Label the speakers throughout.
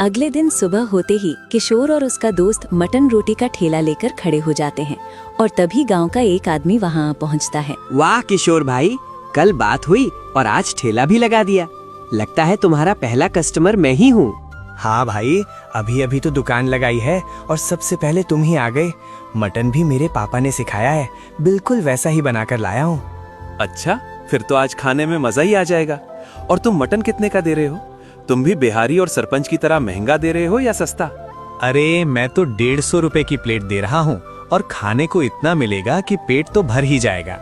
Speaker 1: अगले दिन सुबह होते ही किशोर और उसका दोस्त मटन रोटी का ठेला लेकर खड़े हो जाते हैं और तभी गांव का एक आदमी वहां पहुंचता है।
Speaker 2: वाह किशोर भाई, कल बात हुई और आज ठेला भी लगा दिया। लगता है तुम्हारा पहला कस्टमर मैं ही हूँ।
Speaker 3: हाँ भाई, अभी अभी तो दुकान लगाई है और सबसे पहले तुम ही आ गए। मटन भी मेरे पापा ने सिखाया है, बिल्कुल वैसा ही बनाकर लाया हूँ।
Speaker 4: अच्छा, फिर तो आज खाने में मजा ही आ जाएगा। और तुम मटन कितने का दे रहे हो? तुम भी बिहारी और सरपंच की तरह महंगा दे रहे हो या सस्ता?
Speaker 3: अरे मैं तो 150 रुपए की प्लेट दे रहा हूँ और खाने को इतना मिलेगा कि पेट तो भर ही जाएगा।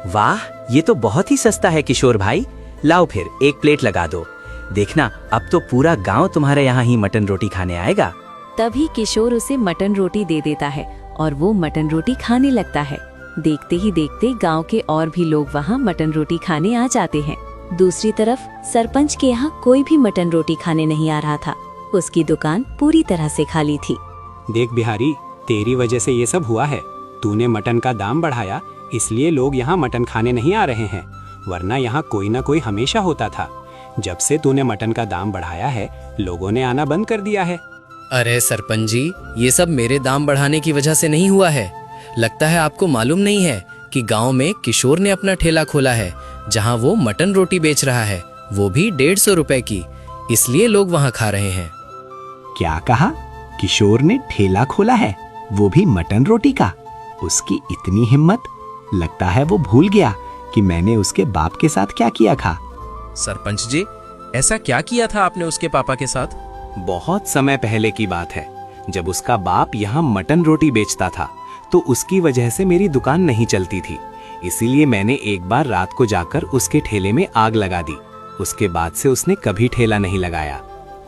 Speaker 2: वाह, ये तो बहुत ही सस्ता है किशोर भाई। लाओ फिर एक प्लेट लगा दो। देखना, अब तो पूरा गांव तुम्हारे यहाँ ही मटन रोटी खाने आएगा।
Speaker 1: तभी किशोर उसे मटन रोटी दे देता है और वो मटन रोटी खाने लगता है। देखते ही देखते गांव के और भी लोग वहां मटन रोटी खाने आ जाते हैं। दूसरी तरफ सरपंच के यहाँ कोई भी मटन रोटी खाने नहीं आ रहा था। उसकी दुकान पूरी तरह से खाली थी।
Speaker 5: देख बिहारी, तेरी वजह से ये सब हुआ है। तूने मटन का दाम बढ़ाया, इसलिए लोग यहाँ मटन खाने नहीं आ रहे हैं, वरना यहाँ कोई ना कोई हमेशा होता था। जब से तूने मटन का दाम बढ़ाया है, लोगों ने आना बंद कर दिया है।
Speaker 6: अरे सरपंच जी, ये सब मेरे दाम बढ़ाने की वजह से नहीं हुआ है। लगता है आपको मालूम नहीं है कि गांव में किशोर ने अपना ठेला खोला है, जहां वो मटन रोटी बेच रहा है, वो भी 150 रुपए की। इसलिए लोग वहां खा रहे हैं।
Speaker 3: क्या कहा? किशोर ने ठेला खोला है, वो भी मटन रोटी का? उसकी इतनी हिम्मत! लगता है वो भूल गया कि मैंने उसके बाप के साथ क्या किया था।
Speaker 7: सरपंच जी, ऐसा क्या किया था आपने उसके पापा के साथ?
Speaker 5: बहुत समय पहले की बात है, जब उसका बाप यहाँ मटन रोटी बेचता था, तो उसकी वजह से मेरी दुकान नहीं चलती थी। इसीलिए मैंने एक बार रात को जाकर उसके ठेले में आग लगा दी। उसके बाद से उसने कभी ठेला नहीं लगाया।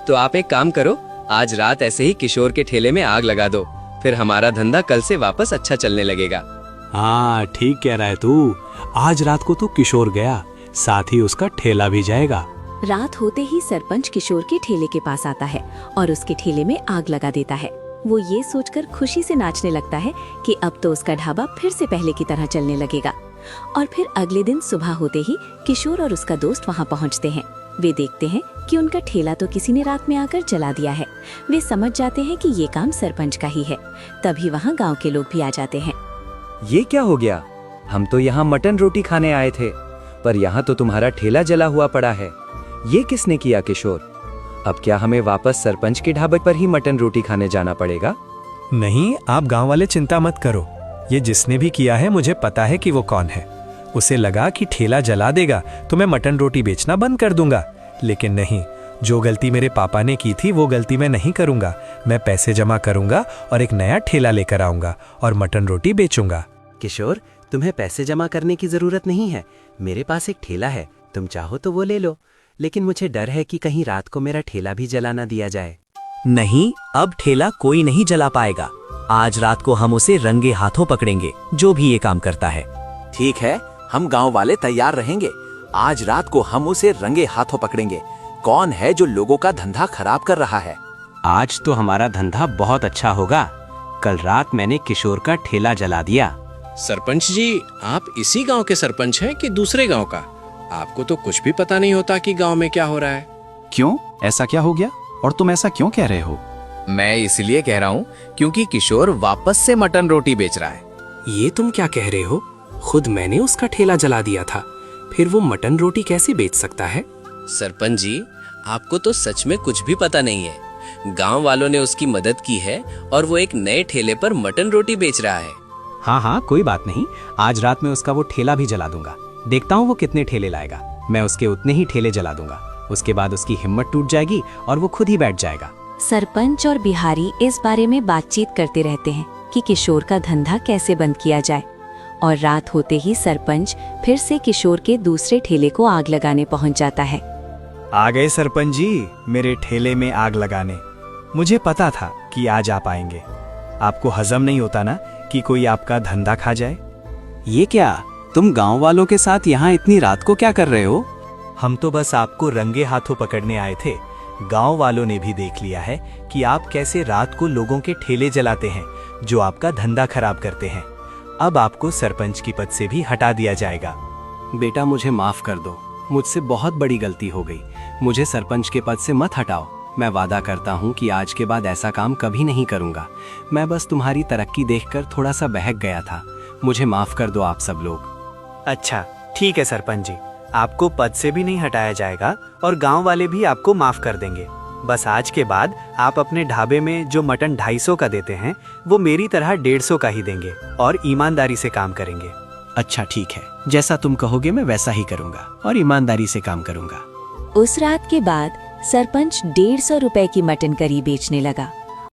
Speaker 6: तो आप एक काम करो, आज रात ऐसे ही किशोर के ठेले में आग लगा दो, फिर हमारा धंधा कल से वापस अच्छा चलने लगेगा।
Speaker 5: हाँ, ठीक कह रहा है तू। आज रात को तो किशोर गया, साथ ही उसका ठेला भी जाएगा।
Speaker 1: रात होते ही सरपंच किशोर के ठेले के पास आता है और उसके ठेले में आग लगा देता है। वो ये सोचकर खुशी से नाचने लगता है कि अब तो उसका ढाबा फिर से पहले की तरह चलने लगेगा। और फिर अगले दिन सुबह होते ही किशोर और उसका दोस्त वहाँ पहुँचते हैं। वे देखते हैं कि उनका ठेला तो किसी ने रात में आकर जला दिया है। वे समझ जाते हैं कि ये काम सरपंच का ही है। तभी वहाँ गाँव के लोग भी आ जाते हैं।
Speaker 2: ये क्या हो गया? हम तो यहाँ मटन रोटी खाने आए थे, पर यहाँ तो तुम्हारा ठेला जला हुआ पड़ा है। ये किसने किया किशोर? अब क्या हमें वापस सरपंच के ढाबे पर ही मटन रोटी खाने जाना पड़ेगा?
Speaker 3: नहीं, आप गांव वाले चिंता मत करो। ये जिसने भी किया है, मुझे पता है कि वो कौन है। उसे लगा कि ठेला जला देगा तो मैं मटन रोटी बेचना बंद कर दूंगा, लेकिन नहीं, जो गलती मेरे पापा ने की थी वो गलती मैं नहीं करूंगा। मैं पैसे जमा करूंगा और एक नया ठेला लेकर आऊंगा और मटन रोटी बेचूंगा।
Speaker 2: किशोर, तुम्हें पैसे जमा करने की जरूरत नहीं है। मेरे पास एक ठेला है, तुम चाहो तो वो ले लो। लेकिन मुझे डर है कि कहीं रात को मेरा ठेला भी जला ना दिया जाए।
Speaker 8: नहीं, अब ठेला कोई नहीं जला पाएगा। आज रात को हम उसे रंगे हाथों पकड़ेंगे, जो भी ये काम करता है।
Speaker 4: ठीक है, हम गांव वाले तैयार रहेंगे। आज रात को हम उसे रंगे हाथों पकड़ेंगे। कौन है जो लोगों का धंधा खराब कर रहा है?
Speaker 5: आज तो हमारा धंधा बहुत अच्छा होगा। कल रात मैंने किशोर का ठेला जला दिया।
Speaker 7: सरपंच जी, आप इसी गांव के सरपंच हैं कि दूसरे गांव का? आपको तो कुछ भी पता नहीं होता कि गांव में क्या हो रहा है।
Speaker 9: क्यों, ऐसा क्या हो गया और तुम ऐसा क्यों कह रहे हो?
Speaker 7: मैं इसलिए कह रहा हूँ क्योंकि किशोर वापस से मटन रोटी बेच रहा है।
Speaker 6: ये तुम क्या कह रहे हो? खुद मैंने उसका ठेला जला दिया था, फिर वो मटन रोटी कैसे बेच सकता है? सरपंच जी, आपको तो सच में कुछ भी पता नहीं है। गांव वालों ने उसकी मदद की है और वो एक नए ठेले पर मटन रोटी बेच रहा है।
Speaker 5: हाँ हाँ, कोई बात नहीं। आज रात में उसका वो ठेला भी जला दूंगा। देखता हूँ वो कितने ठेले लाएगा। मैं उसके उतने ही ठेले जला दूंगा। उसके बाद उसकी हिम्मत टूट जाएगी और वो खुद ही बैठ जाएगा।
Speaker 1: सरपंच और बिहारी इस बारे में बातचीत करते रहते हैं कि किशोर का धंधा कैसे बंद किया जाए। और रात होते ही सरपंच फिर से किशोर के दूसरे ठेले को आग लगाने पहुंच जाता है।
Speaker 3: आ गए सरपंच जी, मेरे ठेले में आग लगाने। मुझे पता था कि आज आप आएंगे। आपको हजम नहीं होता ना कि कोई आपका धंधा खा जाए।
Speaker 5: ये क्या, तुम गांव वालों के साथ यहाँ इतनी रात को क्या कर रहे हो?
Speaker 3: हम तो बस आपको रंगे हाथों पकड़ने आए थे। गांव वालों ने भी देख लिया है कि आप कैसे रात को लोगों के ठेले जलाते हैं, जो आपका धंधा खराब करते हैं। अब आपको सरपंच की पद से भी हटा दिया जाएगा।
Speaker 5: बेटा, मुझे माफ कर दो। मुझसे बहुत बड़ी गलती हो गई। मुझे सरपंच के पद से मत हटाओ। मैं वादा करता हूँ कि आज के बाद ऐसा काम कभी नहीं करूँगा। मैं बस तुम्हारी तरक्की देखकर थोड़ा सा बहक गया था। मुझे माफ कर दो आप सब लोग।
Speaker 8: अच्छा ठीक है सरपंच जी, आपको पद से भी नहीं हटाया जाएगा और गांव वाले भी आपको माफ कर देंगे। बस आज के बाद आप अपने ढाबे में जो मटन 250 का देते हैं वो मेरी तरह 150 का ही देंगे और ईमानदारी से काम करेंगे।
Speaker 6: अच्छा ठीक है, जैसा तुम कहोगे मैं वैसा ही करूँगा और ईमानदारी से काम करूँगा।
Speaker 1: उस रात के बाद सरपंच 150 रुपए की मटन करी बेचने लगा।